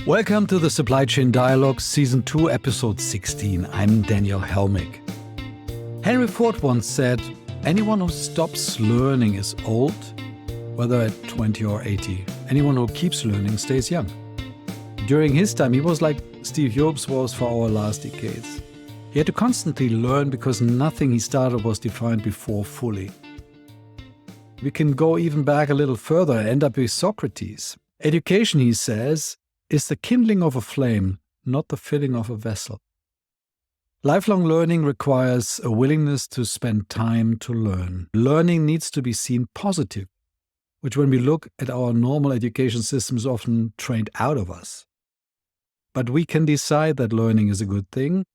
Welcome to the Supply Chain Dialogue, Season 2, Episode 16. I'm Daniel Helmig. Henry Ford once said, anyone who stops learning is old, whether at 20 or 80. Anyone who keeps learning stays young. During his time, he was like Steve Jobs was for our last decades. He had to constantly learn because nothing he started was defined before fully. We can go even back a little further and end up with Socrates. Education, he says, is the kindling of a flame, not the filling of a vessel. Lifelong learning requires a willingness to spend time to learn. Learning needs to be seen positive, which when we look at our normal education system is often trained out of us. But we can decide that learning is a good thing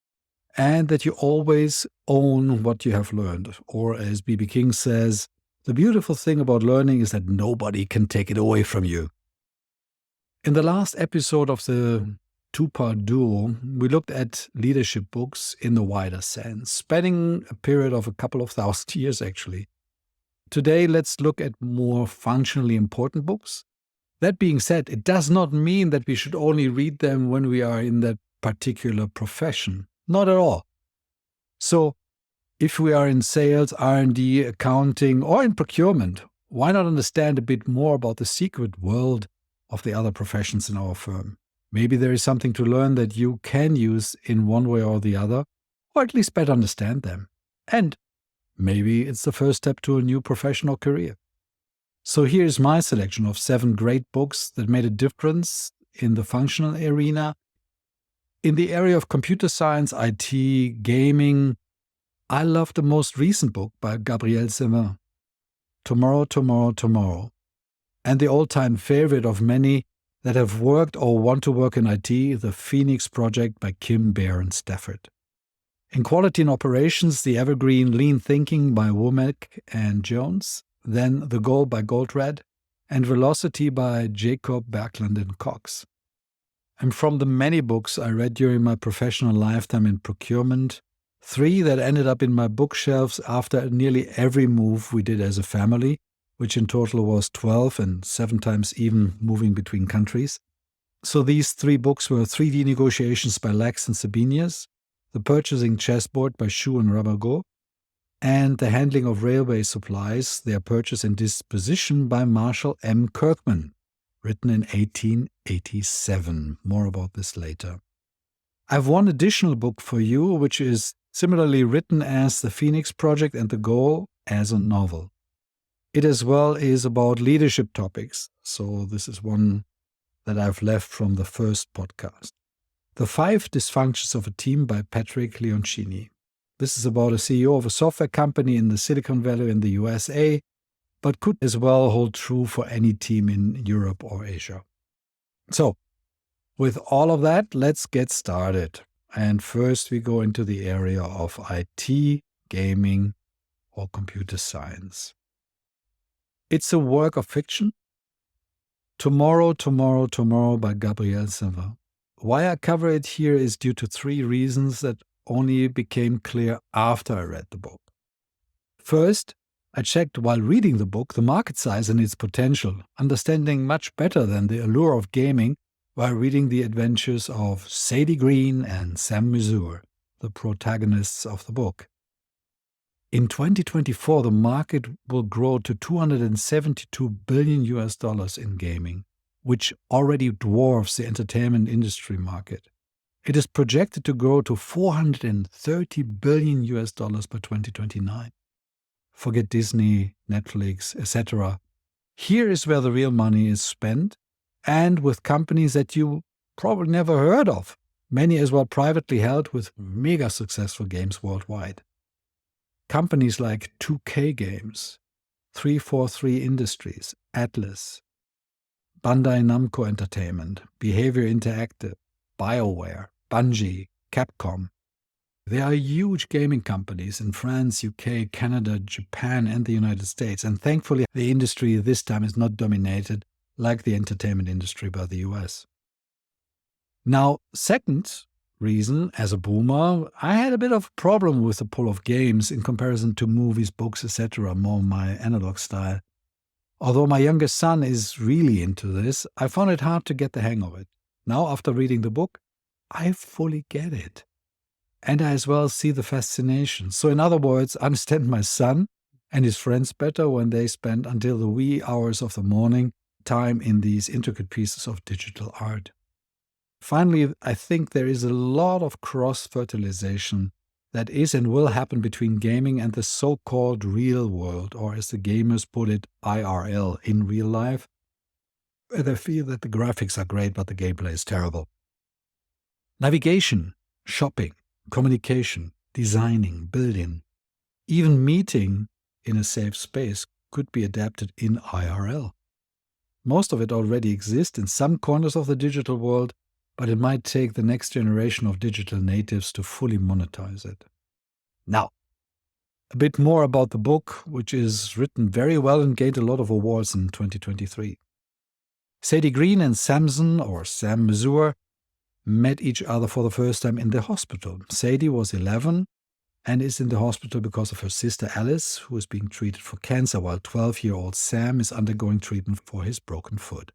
and that you always own what you have learned. Or as B.B. King says, the beautiful thing about learning is that nobody can take it away from you. In the last episode of the two-part duo, we looked at leadership books in the wider sense, spanning a period of a couple of thousand years actually. Today, let's look at more functionally important books. That being said, it does not mean that we should only read them when we are in that particular profession. Not at all. So, if we are in sales, R&D, accounting, or in procurement, why not understand a bit more about the secret world of the other professions in our firm? Maybe there is something to learn that you can use in one way or the other, or at least better understand them. And maybe it's the first step to a new professional career. So here is my selection of 7 great books that made a difference in the functional arena. In the area of computer science, IT, gaming, I love the most recent book by Gabriel Sevin, Tomorrow, Tomorrow, Tomorrow, and the all-time favorite of many that have worked or want to work in IT, The Phoenix Project by Kim Baron-Stafford. In Quality and Operations, the evergreen Lean Thinking by Womack and Jones, then The Goal by Goldratt, and Velocity by Jacob Berkland and Cox. And from the many books I read during my professional lifetime in procurement, 3 that ended up in my bookshelves after nearly every move we did as a family, which in total was 12 and 7 times even moving between countries. So these 3 books were 3D Negotiations by Lax and Sabinius, The Purchasing Chessboard by Shu and Rabago, and The Handling of Railway Supplies, Their Purchase and Disposition by Marshall M. Kirkman, written in 1887. More about this later. I have one additional book for you, which is similarly written as The Phoenix Project and The Goal as a novel. It as well is about leadership topics, so this is one that I've left from the first podcast. The 5 Dysfunctions of a Team by Patrick Leoncini. This is about a CEO of a software company in the Silicon Valley in the USA, but could as well hold true for any team in Europe or Asia. So, with all of that, let's get started. And first we go into the area of IT, gaming, or computer science. It's a work of fiction. Tomorrow, Tomorrow, Tomorrow by Gabriel Sevin. Why I cover it here is due to 3 reasons that only became clear after I read the book. First, I checked while reading the book the market size and its potential, understanding much better than the allure of gaming while reading the adventures of Sadie Green and Sam Missour, the protagonists of the book. In 2024, the market will grow to $272 billion in gaming, which already dwarfs the entertainment industry market. It is projected to grow to $430 billion by 2029. Forget Disney, Netflix, etc. Here is where the real money is spent, and with companies that you probably never heard of, many as well privately held with mega successful games worldwide. Companies like 2K Games, 343 Industries, Atlas, Bandai Namco Entertainment, Behavior Interactive, BioWare, Bungie, Capcom. They are huge gaming companies in France, UK, Canada, Japan, and the United States, and thankfully the industry this time is not dominated like the entertainment industry by the US. Now, second reason, as a boomer, I had a bit of a problem with the pull of games in comparison to movies, books, etc., more my analog style. Although my youngest son is really into this, I found it hard to get the hang of it. Now, after reading the book, I fully get it. And I as well see the fascination. So in other words, I understand my son and his friends better when they spend until the wee hours of the morning time in these intricate pieces of digital art. Finally, I think there is a lot of cross-fertilization that is and will happen between gaming and the so-called real world, or as the gamers put it, IRL, in real life, where they feel that the graphics are great but the gameplay is terrible. Navigation, shopping, communication, designing, building, even meeting in a safe space could be adapted in IRL. Most of it already exists in some corners of the digital world, but it might take the next generation of digital natives to fully monetize it. Now, a bit more about the book, which is written very well and gained a lot of awards in 2023. Sadie Green and Samson, or Sam Mazur, met each other for the first time in the hospital. Sadie was 11 and is in the hospital because of her sister Alice, who is being treated for cancer, while 12-year-old Sam is undergoing treatment for his broken foot.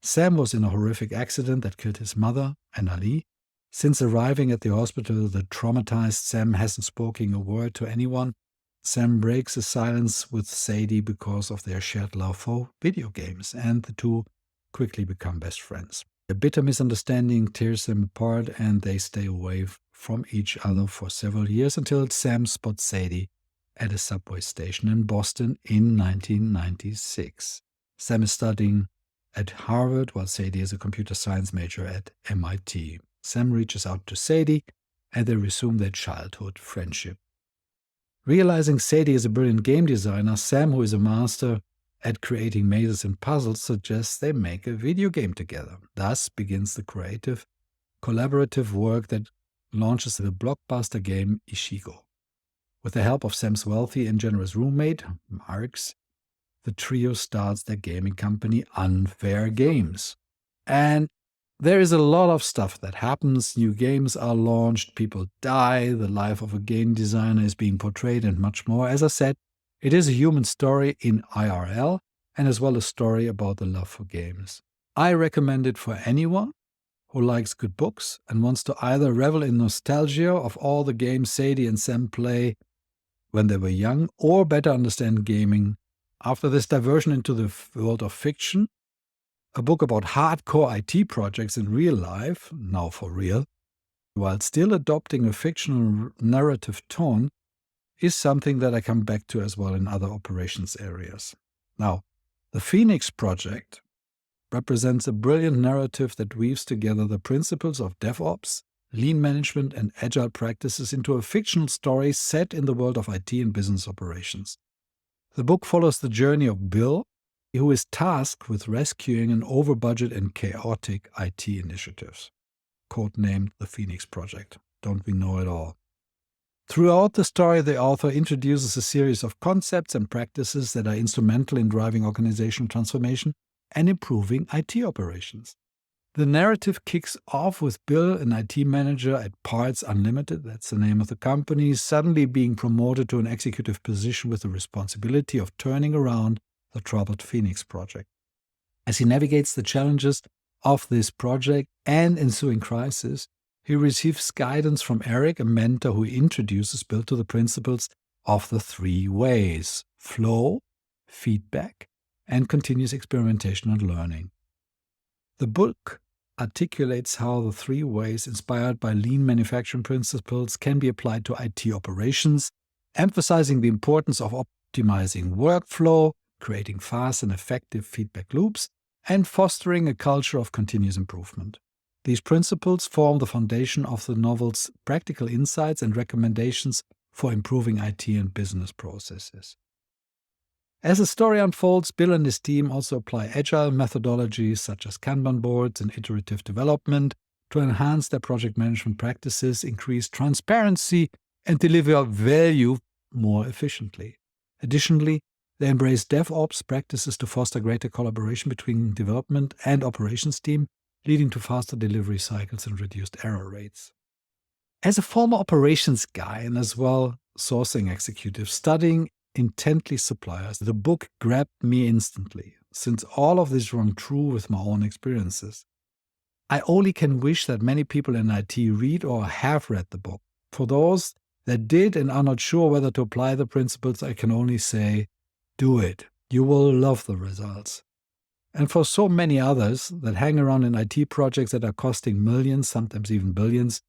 Sam was in a horrific accident that killed his mother, Annalie. Since arriving at the hospital, the traumatized Sam hasn't spoken a word to anyone. Sam breaks the silence with Sadie because of their shared love for video games, and the two quickly become best friends. A bitter misunderstanding tears them apart, and they stay away from each other for several years until Sam spots Sadie at a subway station in Boston in 1996. Sam is studying at Harvard, while Sadie is a computer science major at MIT. Sam reaches out to Sadie, and they resume their childhood friendship. Realizing Sadie is a brilliant game designer, Sam, who is a master at creating mazes and puzzles, suggests they make a video game together. Thus begins the creative, collaborative work that launches the blockbuster game Ishigo. With the help of Sam's wealthy and generous roommate, Marx, the trio starts their gaming company, Unfair Games. And there is a lot of stuff that happens. New games are launched, people die, the life of a game designer is being portrayed, and much more. As I said, it is a human story in IRL, and as well a story about the love for games. I recommend it for anyone who likes good books and wants to either revel in nostalgia of all the games Sadie and Sam play when they were young, or better understand gaming after this diversion into the world of fiction. A book about hardcore IT projects in real life, now for real, while still adopting a fictional narrative tone, is something that I come back to as well in other operations areas. Now, the Phoenix Project represents a brilliant narrative that weaves together the principles of DevOps, lean management, and agile practices into a fictional story set in the world of IT and business operations. The book follows the journey of Bill, who is tasked with rescuing an over-budget and chaotic IT initiatives, codenamed the Phoenix Project. Don't we know it all? Throughout the story, the author introduces a series of concepts and practices that are instrumental in driving organizational transformation and improving IT operations. The narrative kicks off with Bill, an IT manager at Parts Unlimited, that's the name of the company, suddenly being promoted to an executive position with the responsibility of turning around the troubled Phoenix Project. As he navigates the challenges of this project and ensuing crisis, he receives guidance from Eric, a mentor who introduces Bill to the principles of the 3 ways: flow, feedback, and continuous experimentation and learning. The book articulates how the 3 ways, inspired by lean manufacturing principles, can be applied to IT operations, emphasizing the importance of optimizing workflow, creating fast and effective feedback loops, and fostering a culture of continuous improvement. These principles form the foundation of the novel's practical insights and recommendations for improving IT and business processes. As the story unfolds, Bill and his team also apply agile methodologies such as Kanban boards and iterative development to enhance their project management practices, increase transparency, and deliver value more efficiently. Additionally, they embrace DevOps practices to foster greater collaboration between development and operations team, leading to faster delivery cycles and reduced error rates. As a former operations guy and as well sourcing executive studying intently suppliers, the book grabbed me instantly, since all of this rang true with my own experiences. I only can wish that many people in IT read or have read the book. For those that did and are not sure whether to apply the principles, I can only say, do it. You will love the results. And for so many others that hang around in IT projects that are costing millions, sometimes even billions,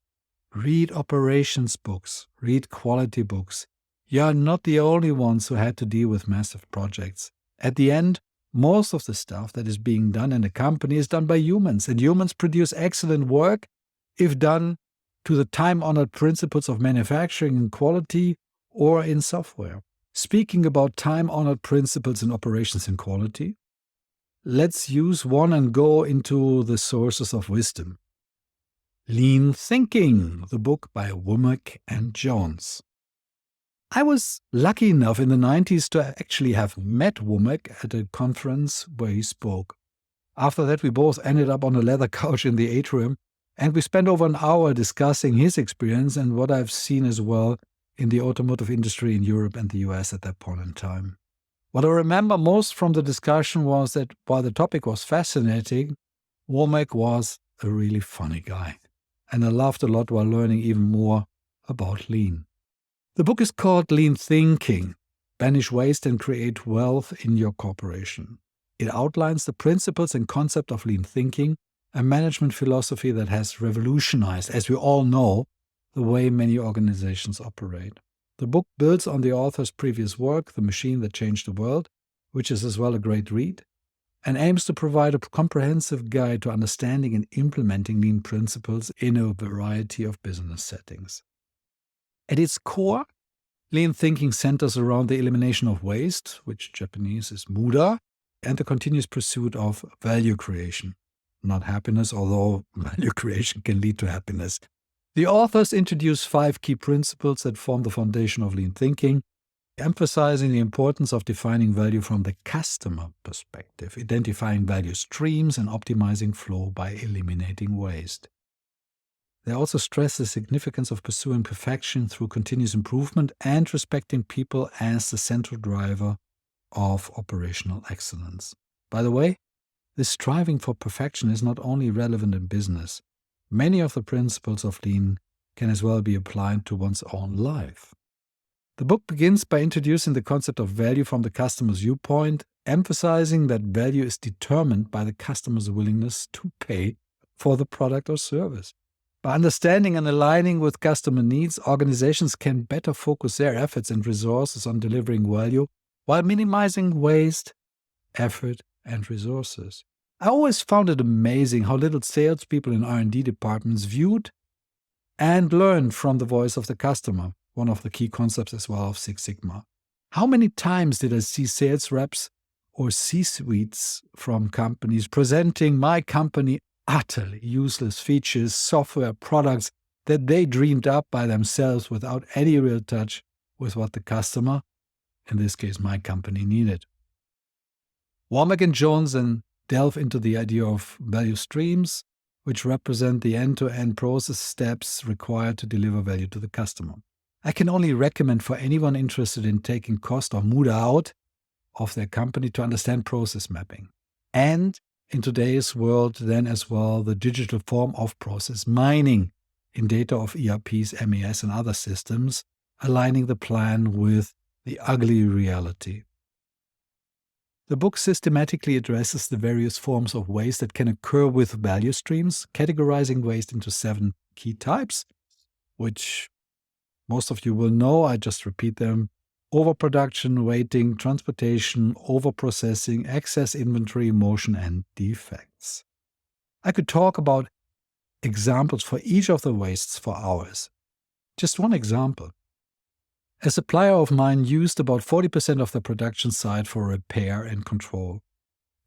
read operations books, read quality books. You are not the only ones who had to deal with massive projects. At the end, most of the stuff that is being done in a company is done by humans, and humans produce excellent work if done to the time-honored principles of manufacturing and quality or in software. Speaking about time-honored principles in operations and quality, let's use one and go into the sources of wisdom. Lean Thinking, the book by Womack and Jones. I was lucky enough in the 90s to actually have met Womack at a conference where he spoke. After that, we both ended up on a leather couch in the atrium, and we spent over an hour discussing his experience and what I've seen as well in the automotive industry in Europe and the US at that point in time. What I remember most from the discussion was that while the topic was fascinating, Womack was a really funny guy. And I laughed a lot while learning even more about lean. The book is called Lean Thinking, Banish Waste and Create Wealth in Your Corporation. It outlines the principles and concept of lean thinking, a management philosophy that has revolutionized, as we all know, the way many organizations operate. The book builds on the author's previous work, The Machine That Changed the World, which is as well a great read, and aims to provide a comprehensive guide to understanding and implementing lean principles in a variety of business settings. At its core, lean thinking centers around the elimination of waste, which Japanese is muda, and the continuous pursuit of value creation. Not happiness, although value creation can lead to happiness. The authors introduce 5 key principles that form the foundation of lean thinking, emphasizing the importance of defining value from the customer perspective, identifying value streams, and optimizing flow by eliminating waste. They also stress the significance of pursuing perfection through continuous improvement and respecting people as the central driver of operational excellence. By the way, this striving for perfection is not only relevant in business. Many of the principles of lean can as well be applied to one's own life. The book begins by introducing the concept of value from the customer's viewpoint, emphasizing that value is determined by the customer's willingness to pay for the product or service. By understanding and aligning with customer needs, organizations can better focus their efforts and resources on delivering value while minimizing waste, effort, and resources. I always found it amazing how little salespeople in R&D departments viewed and learned from the voice of the customer, one of the key concepts as well of Six Sigma. How many times did I see sales reps or C-suites from companies presenting my company utterly useless features, software, products that they dreamed up by themselves without any real touch with what the customer, in this case my company, needed. Womack and Jones then delve into the idea of value streams, which represent the end-to-end process steps required to deliver value to the customer. I can only recommend for anyone interested in taking cost or muda out of their company to understand process mapping. And in today's world, then as well, the digital form of process mining in data of ERPs, MES, and other systems, aligning the plan with the ugly reality. The book systematically addresses the various forms of waste that can occur with value streams, categorizing waste into 7 key types, which most of you will know. I just repeat them: overproduction, waiting, transportation, overprocessing, excess inventory, motion, and defects. I could talk about examples for each of the wastes for hours. Just one example. A supplier of mine used about 40% of the production site for repair and control.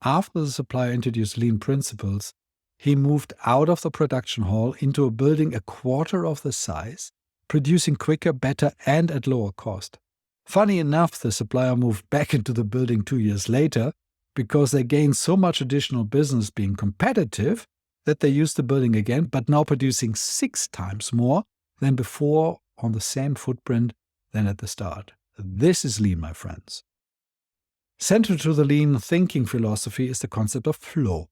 After the supplier introduced lean principles, he moved out of the production hall into a building a quarter of the size, producing quicker, better, and at lower cost. Funny enough, the supplier moved back into the building 2 years later because they gained so much additional business being competitive that they used the building again, but now producing 6 times more than before on the same footprint than at the start. This is lean, my friends. Central to the lean thinking philosophy is the concept of flow.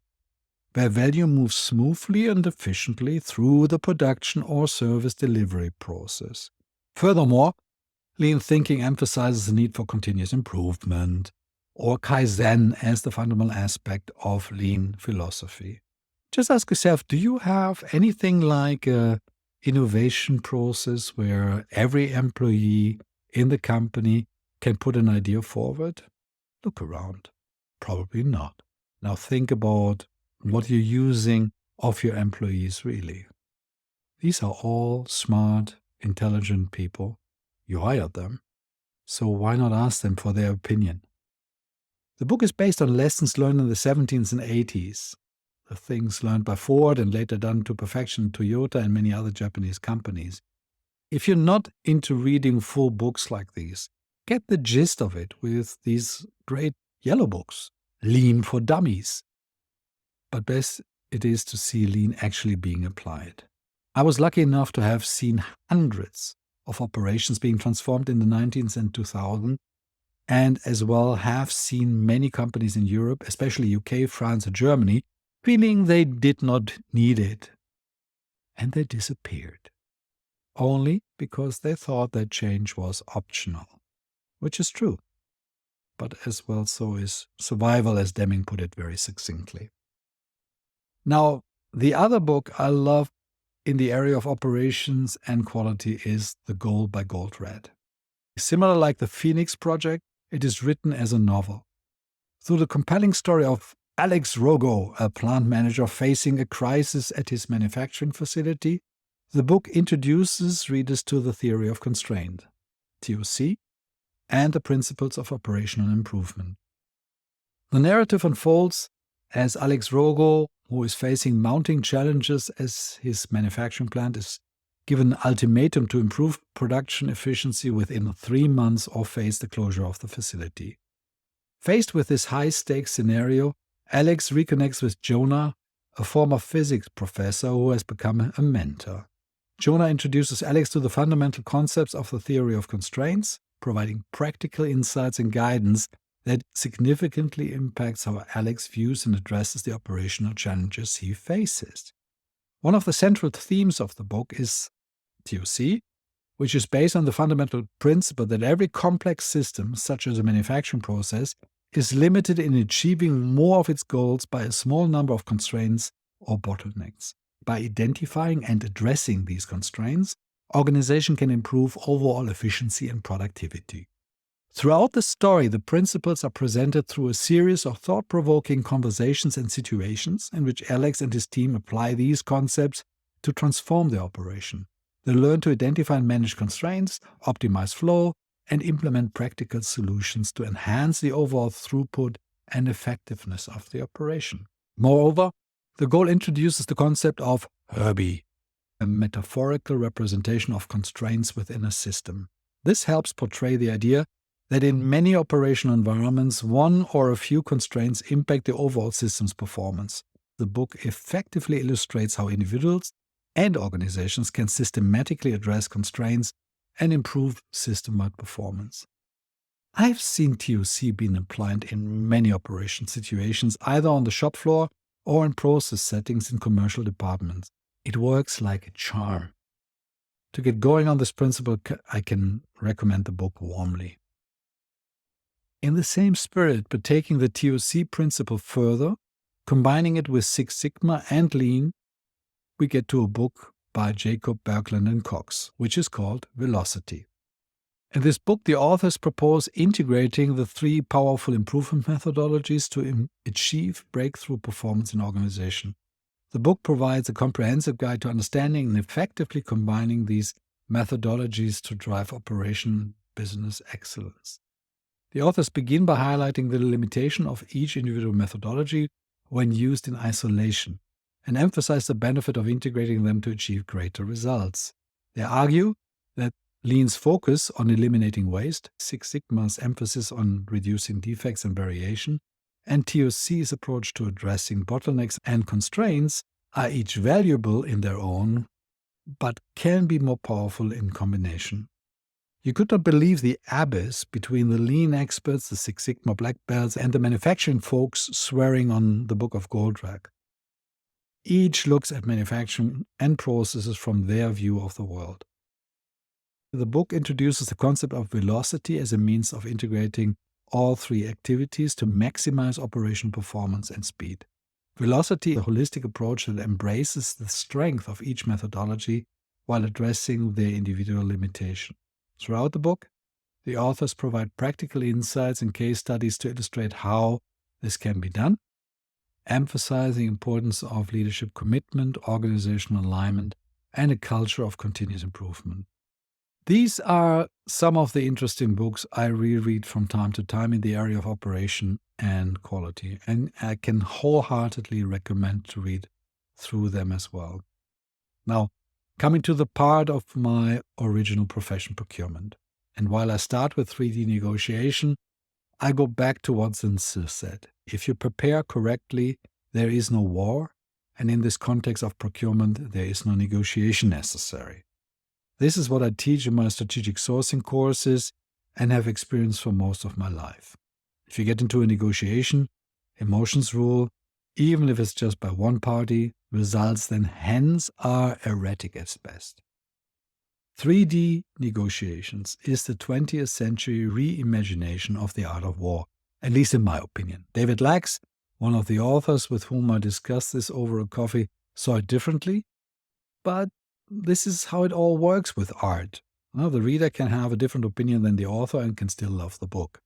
where value moves smoothly and efficiently through the production or service delivery process. Furthermore, lean thinking emphasizes the need for continuous improvement, or Kaizen as the fundamental aspect of lean philosophy. Just ask yourself, do you have anything like an innovation process where every employee in the company can put an idea forward? Look around. Probably not. Now think about what you're using of your employees really. These are all smart, intelligent people. You hired them. So why not ask them for their opinion? The book is based on lessons learned in the 70s and 80s. The things learned by Ford and later done to perfection in Toyota and many other Japanese companies. If you're not into reading full books like these, get the gist of it with these great yellow books, Lean for Dummies. But best it is to see lean actually being applied. I was lucky enough to have seen hundreds of operations being transformed in the 19th and 2000s, and as well have seen many companies in Europe, especially UK, France, and Germany, feeling they did not need it. And they disappeared. Only because they thought that change was optional. Which is true. But as well so is survival, as Deming put it very succinctly. Now, the other book I love in the area of operations and quality is The Goal by Goldratt. Similar like the Phoenix Project, it is written as a novel. Through the compelling story of Alex Rogo, a plant manager facing a crisis at his manufacturing facility, the book introduces readers to the theory of constraint, TOC, and the principles of operational improvement. The narrative unfolds as Alex Rogo, who is facing mounting challenges as his manufacturing plant is given an ultimatum to improve production efficiency within 3 months or face the closure of the facility. Faced with this high-stakes scenario, Alex reconnects with Jonah, a former physics professor who has become a mentor. Jonah introduces Alex to the fundamental concepts of the theory of constraints, providing practical insights and guidance that significantly impacts how Alex views and addresses the operational challenges he faces. One of the central themes of the book is TOC, which is based on the fundamental principle that every complex system, such as a manufacturing process, is limited in achieving more of its goals by a small number of constraints or bottlenecks. By identifying and addressing these constraints, organization can improve overall efficiency and productivity. Throughout the story, the principles are presented through a series of thought-provoking conversations and situations in which Alex and his team apply these concepts to transform their operation. They learn to identify and manage constraints, optimize flow, and implement practical solutions to enhance the overall throughput and effectiveness of the operation. Moreover, the goal introduces the concept of Herbie, a metaphorical representation of constraints within a system. This helps portray the idea that in many operational environments, one or a few constraints impact the overall system's performance. The book effectively illustrates how individuals and organizations can systematically address constraints and improve system-wide performance. I've seen TOC being applied in many operation situations, either on the shop floor or in process settings in commercial departments. It works like a charm. To get going on this principle, I can recommend the book warmly. In the same spirit, but taking the TOC principle further, combining it with Six Sigma and Lean, we get to a book by Jacob Berkland and Cox, which is called Velocity. In this book, the authors propose integrating the 3 powerful improvement methodologies to achieve breakthrough performance in organization. The book provides a comprehensive guide to understanding and effectively combining these methodologies to drive operation business excellence. The authors begin by highlighting the limitation of each individual methodology when used in isolation, and emphasize the benefit of integrating them to achieve greater results. They argue that Lean's focus on eliminating waste, Six Sigma's emphasis on reducing defects and variation, and TOC's approach to addressing bottlenecks and constraints are each valuable in their own, but can be more powerful in combination. You could not believe the abyss between the Lean experts, the Six Sigma black belts, and the manufacturing folks swearing on the Book of Goldratt. Each looks at manufacturing and processes from their view of the world. The book introduces the concept of velocity as a means of integrating all three activities to maximize operational performance and speed. Velocity is a holistic approach that embraces the strength of each methodology while addressing their individual limitation. Throughout the book, the authors provide practical insights and case studies to illustrate how this can be done, emphasizing the importance of leadership commitment, organizational alignment, and a culture of continuous improvement. These are some of the interesting books I reread from time to time in the area of operation and quality, and I can wholeheartedly recommend to read through them as well. Now, coming to the part of my original profession, procurement. And while I start with 3D negotiation, I go back to what Sun Tzu said. If you prepare correctly, there is no war, and in this context of procurement, there is no negotiation necessary. This is what I teach in my strategic sourcing courses and have experienced for most of my life. If you get into a negotiation, emotions rule, even if it's just by one party, results then hence are erratic at best. 3D negotiations is the 20th century reimagination of the art of war, at least in my opinion. David Lax, one of the authors with whom I discussed this over a coffee, saw it differently, but this is how it all works with art. Well, the reader can have a different opinion than the author and can still love the book.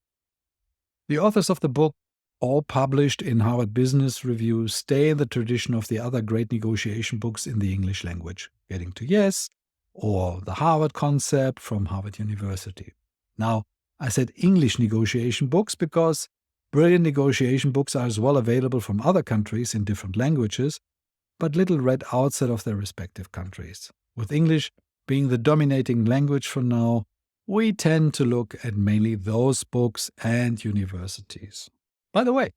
The authors of the book, all published in Harvard Business Review, stay in the tradition of the other great negotiation books in the English language, Getting to Yes, or The Harvard Concept from Harvard University. Now, I said English negotiation books because brilliant negotiation books are as well available from other countries in different languages, but little read outside of their respective countries. With English being the dominating language for now, we tend to look at mainly those books and universities. By the way,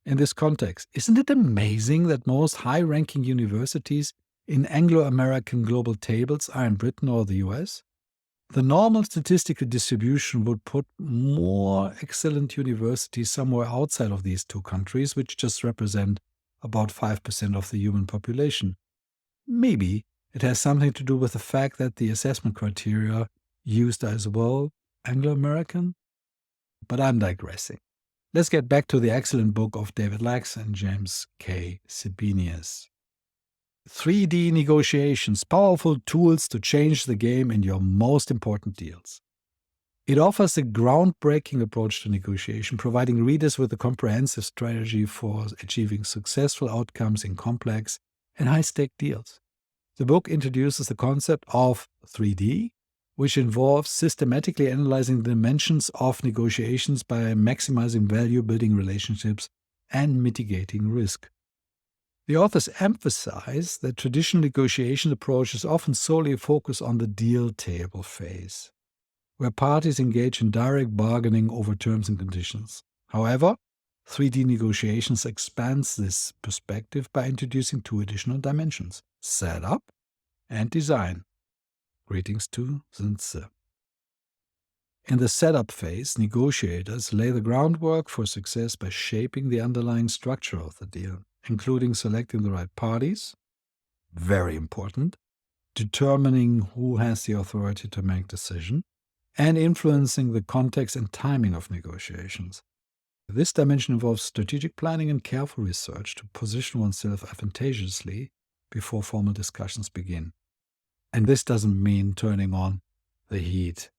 in this context, isn't it amazing that most high-ranking universities in Anglo-American global tables are in Britain or the US? The normal statistical distribution would put more excellent universities somewhere outside of these two countries, which just represent about 5% of the human population. Maybe it has something to do with the fact that the assessment criteria used are as well Anglo-American? But I'm digressing. Let's get back to the excellent book of David Lax and James K. Sebenius. 3D negotiations, powerful tools to change the game in your most important deals. It offers a groundbreaking approach to negotiation, providing readers with a comprehensive strategy for achieving successful outcomes in complex and high-stake deals. The book introduces the concept of 3D, which involves systematically analyzing the dimensions of negotiations by maximizing value, building relationships, and mitigating risk. The authors emphasize that traditional negotiation approaches often solely focus on the deal table phase, where parties engage in direct bargaining over terms and conditions. However, 3D negotiations expands this perspective by introducing two additional dimensions: setup and design. Greetings to Sun Tzu. In the setup phase, negotiators lay the groundwork for success by shaping the underlying structure of the deal, including selecting the right parties, very important, determining who has the authority to make decision, and influencing the context and timing of negotiations. This dimension involves strategic planning and careful research to position oneself advantageously before formal discussions begin. And this doesn't mean turning on the heat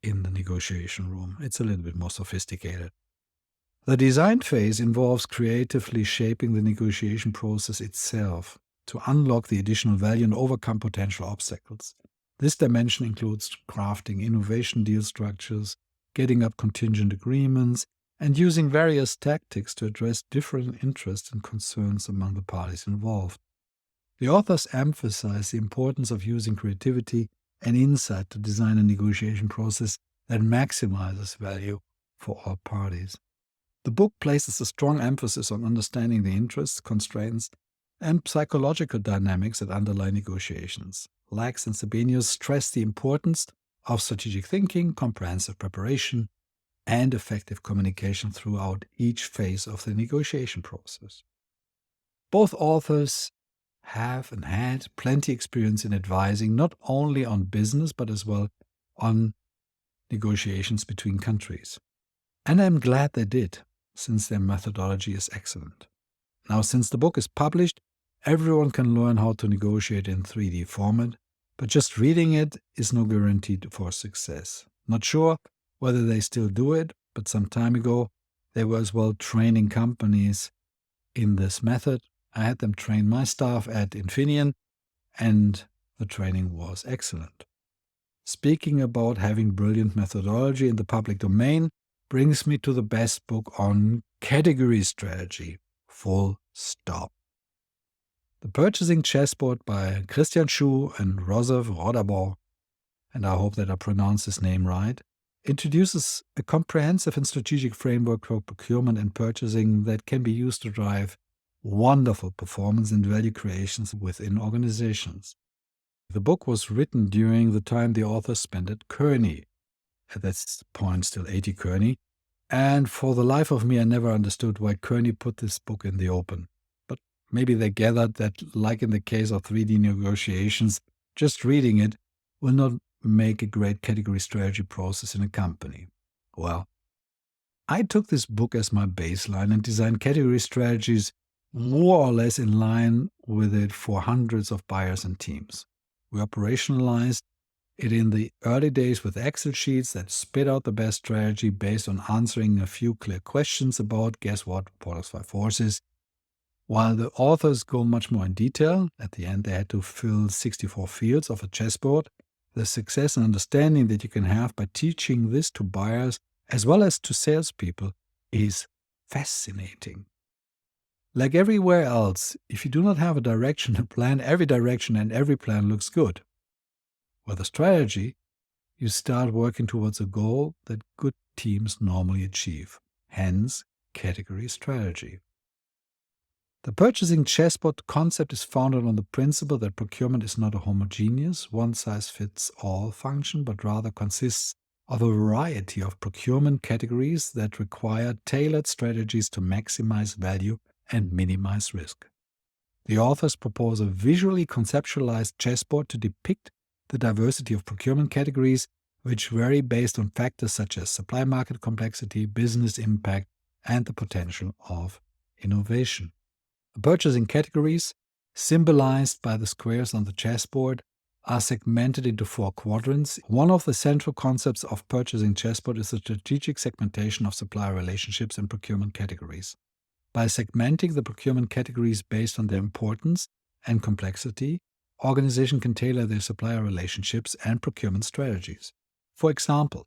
in the negotiation room. It's a little bit more sophisticated. The design phase involves creatively shaping the negotiation process itself to unlock the additional value and overcome potential obstacles. This dimension includes crafting innovation deal structures, getting up contingent agreements, and using various tactics to address different interests and concerns among the parties involved. The authors emphasize the importance of using creativity and insight to design a negotiation process that maximizes value for all parties. The book places a strong emphasis on understanding the interests, constraints, and psychological dynamics that underlie negotiations. Lax and Sebenius stress the importance of strategic thinking, comprehensive preparation, and effective communication throughout each phase of the negotiation process. Both authors have and had plenty experience in advising not only on business but as well on negotiations between countries. And I'm glad they did, since their methodology is excellent. Now, since the book is published, everyone can learn how to negotiate in 3D format, but just reading it is no guarantee for success. Not sure whether they still do it, but some time ago they were as well training companies in this method. I had them train my staff at Infineon, and the training was excellent. Speaking about having brilliant methodology in the public domain brings me to the best book on category strategy, full stop. The Purchasing Chessboard by Christian Schuh and Joseph Rodabaugh, and I hope that I pronounce his name right, introduces a comprehensive and strategic framework for procurement and purchasing that can be used to drive wonderful performance and value creations within organizations. The book was written during the time the author spent at Kearney, at that point still 80 Kearney, and for the life of me I never understood why Kearney put this book in the open. But maybe they gathered that, like in the case of 3D negotiations, just reading it will not make a great category strategy process in a company. Well, I took this book as my baseline and designed category strategies more or less in line with it for hundreds of buyers and teams. We operationalized it in the early days with Excel sheets that spit out the best strategy based on answering a few clear questions about, guess what, products 5 forces. While the authors go much more in detail, at the end they had to fill 64 fields of a chessboard, the success and understanding that you can have by teaching this to buyers as well as to salespeople is fascinating. Like everywhere else, if you do not have a direction, a plan, every direction and every plan looks good. With a strategy, you start working towards a goal that good teams normally achieve, hence category strategy. The purchasing chessboard concept is founded on the principle that procurement is not a homogeneous, one-size-fits-all function, but rather consists of a variety of procurement categories that require tailored strategies to maximize value and minimize risk. The authors propose a visually conceptualized chessboard to depict the diversity of procurement categories, which vary based on factors such as supply market complexity, business impact, and the potential of innovation. The purchasing categories, symbolized by the squares on the chessboard, are segmented into 4 quadrants. One of the central concepts of purchasing chessboard is the strategic segmentation of supplier relationships and procurement categories. By segmenting the procurement categories based on their importance and complexity, organizations can tailor their supplier relationships and procurement strategies. For example,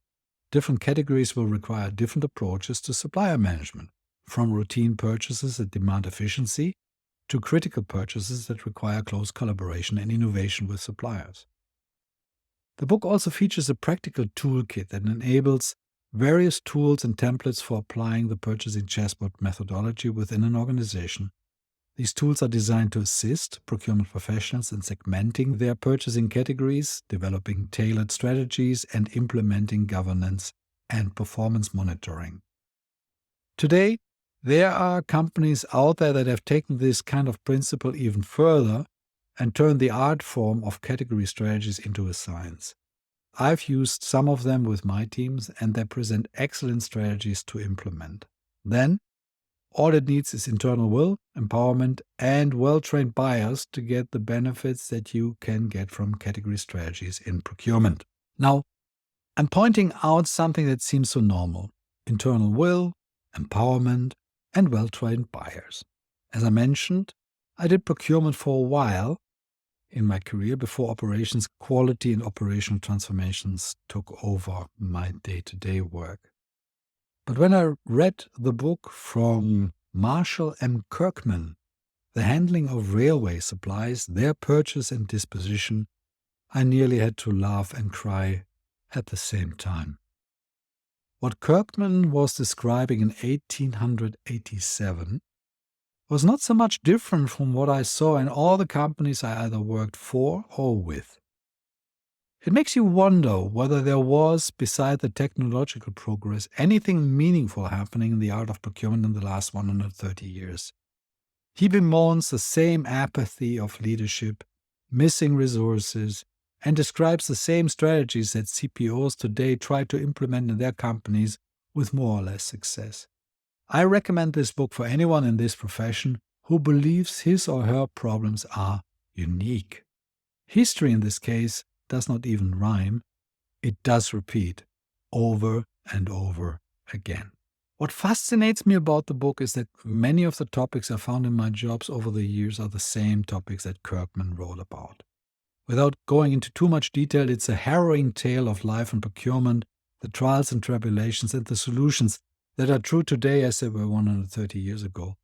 different categories will require different approaches to supplier management, from routine purchases that demand efficiency to critical purchases that require close collaboration and innovation with suppliers. The book also features a practical toolkit that enables various tools and templates for applying the purchasing chessboard methodology within an organization. These tools are designed to assist procurement professionals in segmenting their purchasing categories, developing tailored strategies, and implementing governance and performance monitoring. Today, there are companies out there that have taken this kind of principle even further and turned the art form of category strategies into a science. I've used some of them with my teams, and they present excellent strategies to implement. Then, all it needs is internal will, empowerment, and well-trained buyers to get the benefits that you can get from category strategies in procurement. Now, I'm pointing out something that seems so normal: internal will, empowerment, and well-trained buyers. As I mentioned, I did procurement for a while in my career before operations quality and operational transformations took over my day-to-day work. But when I read the book from Marshall M. Kirkman, The Handling of Railway Supplies, Their Purchase and Disposition, I nearly had to laugh and cry at the same time. What Kirkman was describing in 1887 was not so much different from what I saw in all the companies I either worked for or with. It makes you wonder whether there was, beside the technological progress, anything meaningful happening in the art of procurement in the last 130 years. He bemoans the same apathy of leadership, missing resources, and describes the same strategies that CPOs today try to implement in their companies with more or less success. I recommend this book for anyone in this profession who believes his or her problems are unique. History in this case does not even rhyme, it does repeat over and over again. What fascinates me about the book is that many of the topics I found in my jobs over the years are the same topics that Kirkman wrote about. Without going into too much detail, it's a harrowing tale of life and procurement, the trials and tribulations and the solutions that are true today as they were 130 years ago.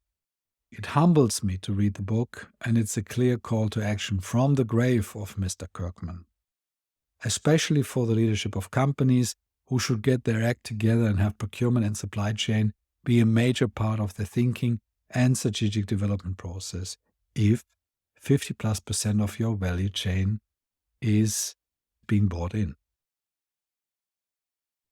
It humbles me to read the book, and it's a clear call to action from the grave of Mr. Kirkman, especially for the leadership of companies who should get their act together and have procurement and supply chain be a major part of their thinking and strategic development process if 50+% of your value chain is being bought in.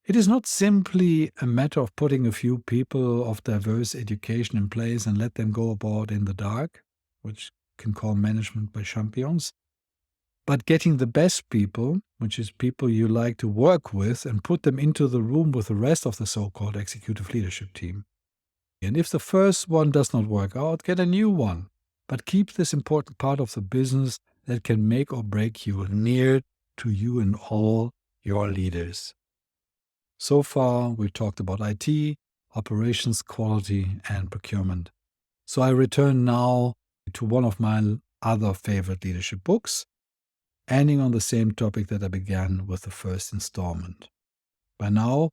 It is not simply a matter of putting a few people of diverse education in place and let them go about in the dark, which can call management by champions, but getting the best people, which is people you like to work with, and put them into the room with the rest of the so-called executive leadership team. And if the first one does not work out, get a new one, but keep this important part of the business that can make or break you near to you and all your leaders. So far, we talked about IT, operations, quality, and procurement. So I return now to one of my other favorite leadership books, ending on the same topic that I began with the first installment. By now,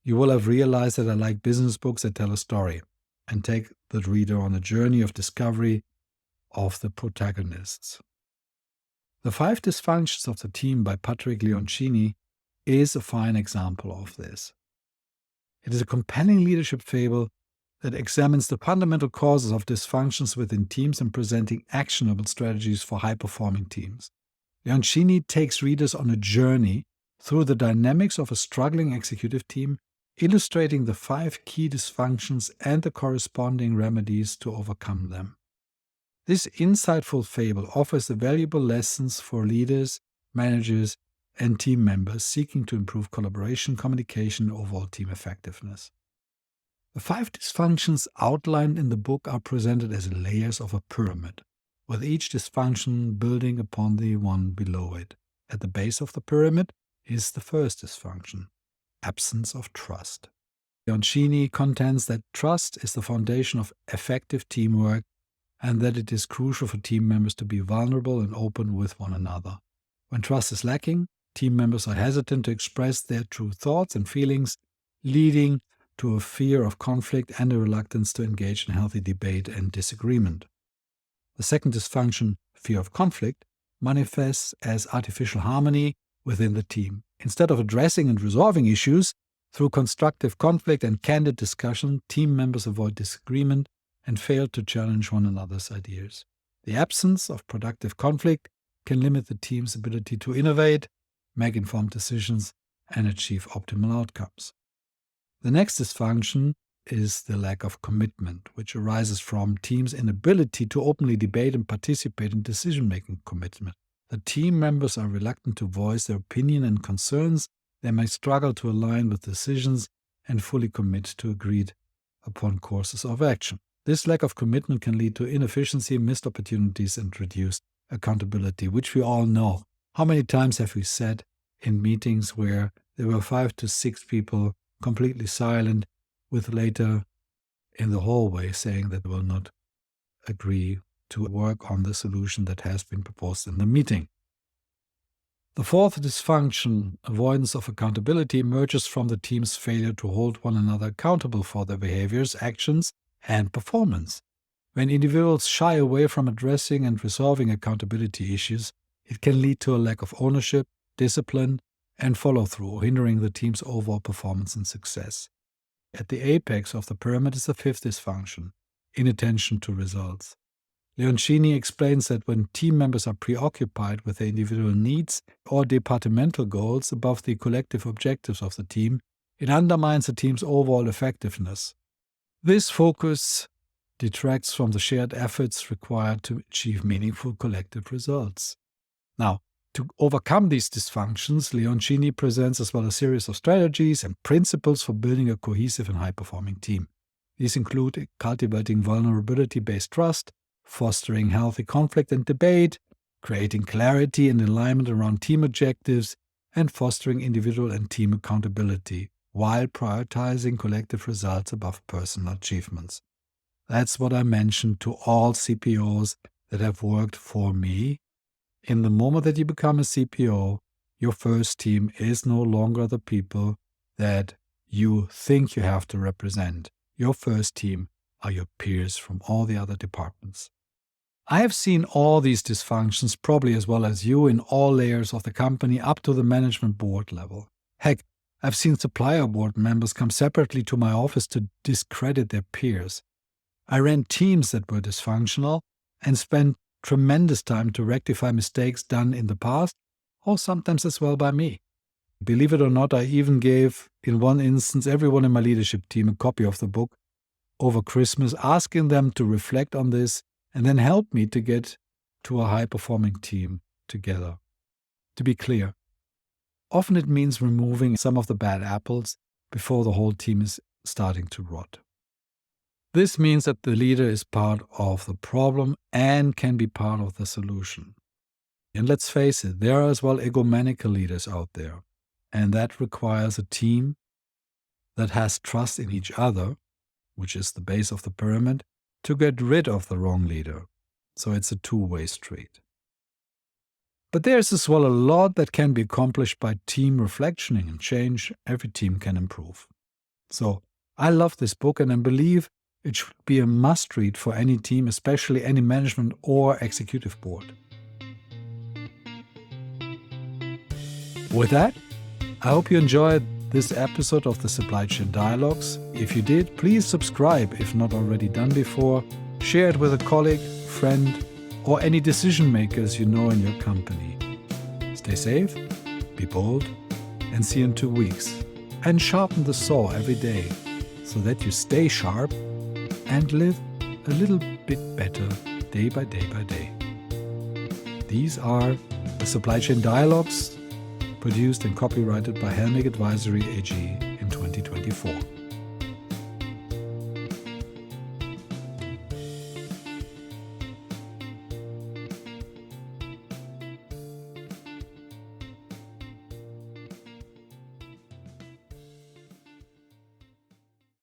you will have realized that I like business books that tell a story and take the reader on a journey of discovery of the protagonists. The 5 Dysfunctions of the Team by Patrick Leoncini is a fine example of this. It is a compelling leadership fable that examines the fundamental causes of dysfunctions within teams and presenting actionable strategies for high-performing teams. Leoncini takes readers on a journey through the dynamics of a struggling executive team, illustrating the 5 key dysfunctions and the corresponding remedies to overcome them. This insightful fable offers the valuable lessons for leaders, managers, and team members seeking to improve collaboration, communication, and overall team effectiveness. The 5 dysfunctions outlined in the book are presented as layers of a pyramid, with each dysfunction building upon the one below it. At the base of the pyramid is the first dysfunction, absence of trust. Leoncini contends that trust is the foundation of effective teamwork and that it is crucial for team members to be vulnerable and open with one another. When trust is lacking, team members are hesitant to express their true thoughts and feelings, leading to a fear of conflict and a reluctance to engage in healthy debate and disagreement. The second dysfunction, fear of conflict, manifests as artificial harmony within the team. Instead of addressing and resolving issues through constructive conflict and candid discussion, team members avoid disagreement and fail to challenge one another's ideas. The absence of productive conflict can limit the team's ability to innovate, make informed decisions, and achieve optimal outcomes. The next dysfunction is the lack of commitment, which arises from teams' inability to openly debate and participate in decision-making commitment. The team members are reluctant to voice their opinion and concerns. They may struggle to align with decisions and fully commit to agreed upon courses of action. This lack of commitment can lead to inefficiency, missed opportunities, and reduced accountability, which we all know. How many times have we said in meetings where there were 5 to 6 people completely silent, with later in the hallway saying that they will not agree to work on the solution that has been proposed in the meeting? The fourth dysfunction, avoidance of accountability, emerges from the team's failure to hold one another accountable for their behaviors, actions, and performance. When individuals shy away from addressing and resolving accountability issues, it can lead to a lack of ownership, discipline, and follow-through, hindering the team's overall performance and success. At the apex of the pyramid is the 5th dysfunction, inattention to results. Leoncini explains that when team members are preoccupied with their individual needs or departmental goals above the collective objectives of the team, it undermines the team's overall effectiveness. This focus detracts from the shared efforts required to achieve meaningful collective results. Now, to overcome these dysfunctions, Leoncini presents as well a series of strategies and principles for building a cohesive and high-performing team. These include cultivating vulnerability-based trust, fostering healthy conflict and debate, creating clarity and alignment around team objectives, and fostering individual and team accountability, while prioritizing collective results above personal achievements. That's what I mentioned to all CPOs that have worked for me. In the moment that you become a CPO, your first team is no longer the people that you think you have to represent. Your first team are your peers from all the other departments. I have seen all these dysfunctions, probably as well as you, in all layers of the company up to the management board level. Heck, I've seen supplier board members come separately to my office to discredit their peers. I ran teams that were dysfunctional and spent tremendous time to rectify mistakes done in the past, or sometimes as well by me. Believe it or not, I even gave, in one instance, everyone in my leadership team a copy of the book over Christmas, asking them to reflect on this and then help me to get to a high-performing team together. To be clear, often it means removing some of the bad apples before the whole team is starting to rot. This means that the leader is part of the problem and can be part of the solution. And let's face it, there are as well egomaniacal leaders out there. And that requires a team that has trust in each other, which is the base of the pyramid, to get rid of the wrong leader. So it's a two-way street. But there's as well a lot that can be accomplished by team reflectioning and change. Every team can improve. So I love this book, and I believe it should be a must-read for any team, especially any management or executive board. With that, I hope you enjoyed this episode of the Supply Chain Dialogues. If you did, please subscribe if not already done before. Share it with a colleague, friend, or any decision makers you know in your company. Stay safe, be bold, and see you in 2 weeks. And sharpen the saw every day so that you stay sharp and live a little bit better day by day by day. These are the Supply Chain Dialogues, produced and copyrighted by Helmig Advisory AG in 2024.